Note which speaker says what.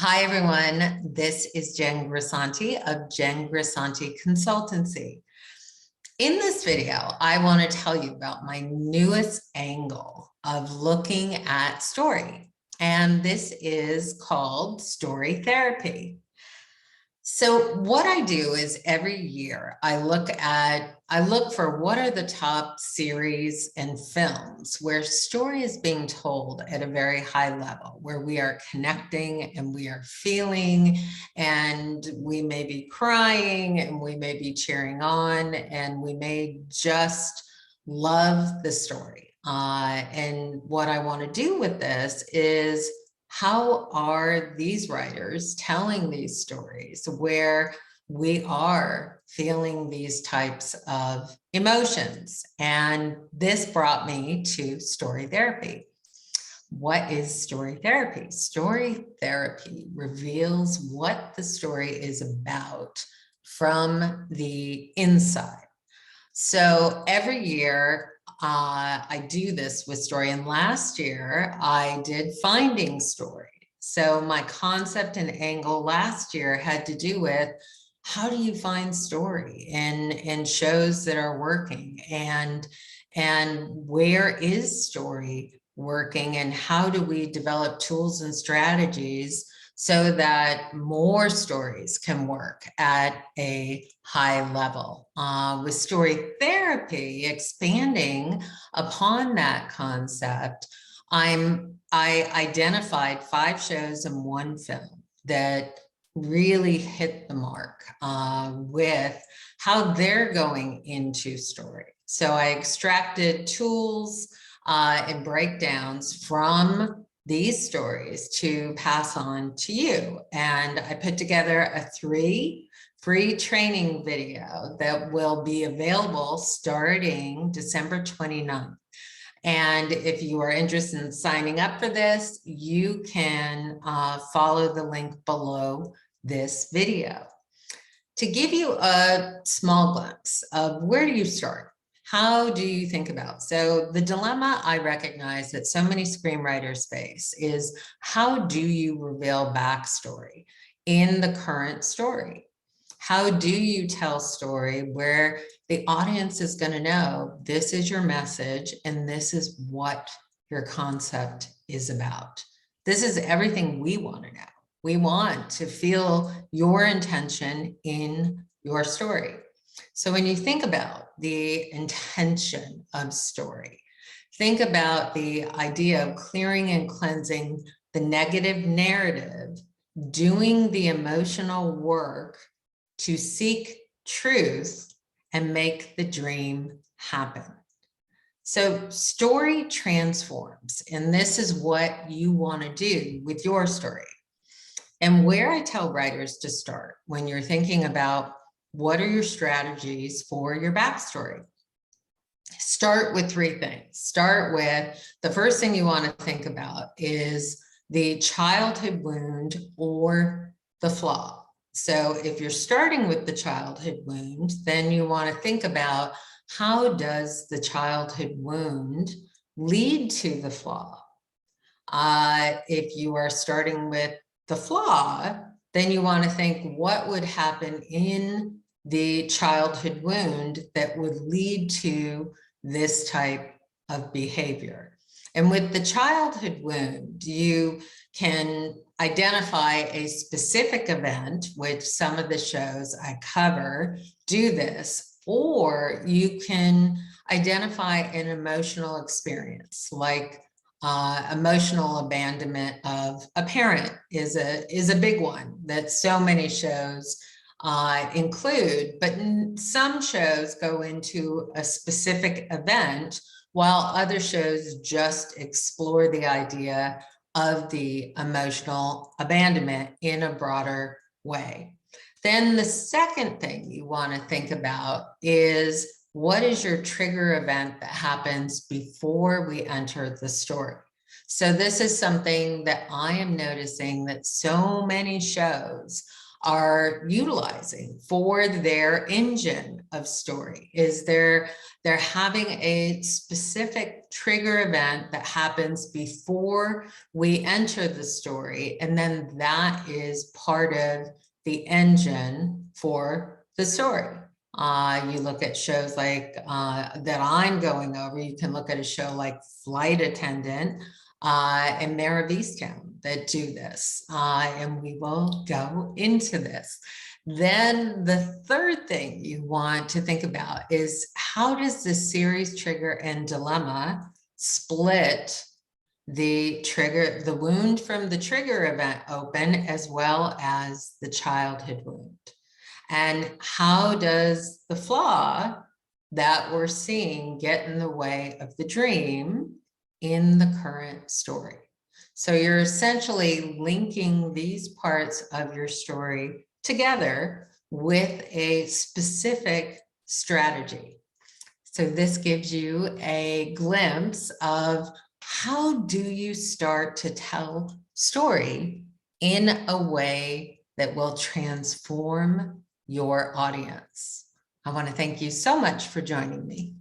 Speaker 1: Hi, everyone. This is Jen Grisanti of Jen Grisanti Consultancy. In this video, I want to tell you about my newest angle of looking at story, and this is called story therapy. So what I do is every year I look for what are the top series and films where story is being told at a very high level, where we are connecting and we are feeling, and we may be crying and we may be cheering on, and we may just love the story. And what I want to do with this is, how are these writers telling these stories where we are feeling these types of emotions? And this brought me to story therapy. What is story therapy? Story therapy reveals what the story is about from the inside. So every year, I do this with story, and last year I did finding story. So my concept and angle last year had to do with, how do you find story in shows that are working, and where is story working, and how do we develop tools and strategies so that more stories can work at a high level. With story therapy, expanding upon that concept, I identified 5 shows and 1 film that really hit the mark with how they're going into story. So I extracted tools and breakdowns from these stories to pass on to you. And I put together a 3 free training video that will be available starting December 29th. And if you are interested in signing up for this, you can follow the link below this video. To give you a small glimpse of where do you start? How do you think about? So the dilemma I recognize that so many screenwriters face is, how do you reveal backstory in the current story? How do you tell story where the audience is going to know this is your message and this is what your concept is about? This is everything we want to know. We want to feel your intention in your story. So when you think about the intention of story, think about the idea of clearing and cleansing the negative narrative, doing the emotional work to seek truth and make the dream happen. So story transforms, and this is what you want to do with your story. And where I tell writers to start when you're thinking about what are your strategies for your backstory, start with 3 things. Start with, the first thing you want to think about is the childhood wound or the flaw. So if you're starting with the childhood wound, then you want to think about, how does the childhood wound lead to the flaw? If you are starting with the flaw, then you want to think, what would happen in the childhood wound that would lead to this type of behavior? And with the childhood wound, you can identify a specific event, which some of the shows I cover do this, or you can identify an emotional experience, like emotional abandonment of a parent is a big one that so many shows include, but some shows go into a specific event, while other shows just explore the idea of the emotional abandonment in a broader way. Then the second thing you want to think about is, what is your trigger event that happens before we enter the story? So this is something that I am noticing that so many shows are utilizing for their engine of story. Is they're having a specific trigger event that happens before we enter the story, and then that is part of the engine for the story. You look at shows like that I'm going over, you can look at a show like Flight Attendant and Mare of Easttown that do this, and we will go into this. Then the third thing you want to think about is, how does the series trigger and dilemma split the trigger, the wound from the trigger event open, as well as the childhood wound? And how does the flaw that we're seeing get in the way of the dream in the current story? So you're essentially linking these parts of your story together with a specific strategy. So this gives you a glimpse of, how do you start to tell story in a way that will transform your audience? I want to thank you so much for joining me.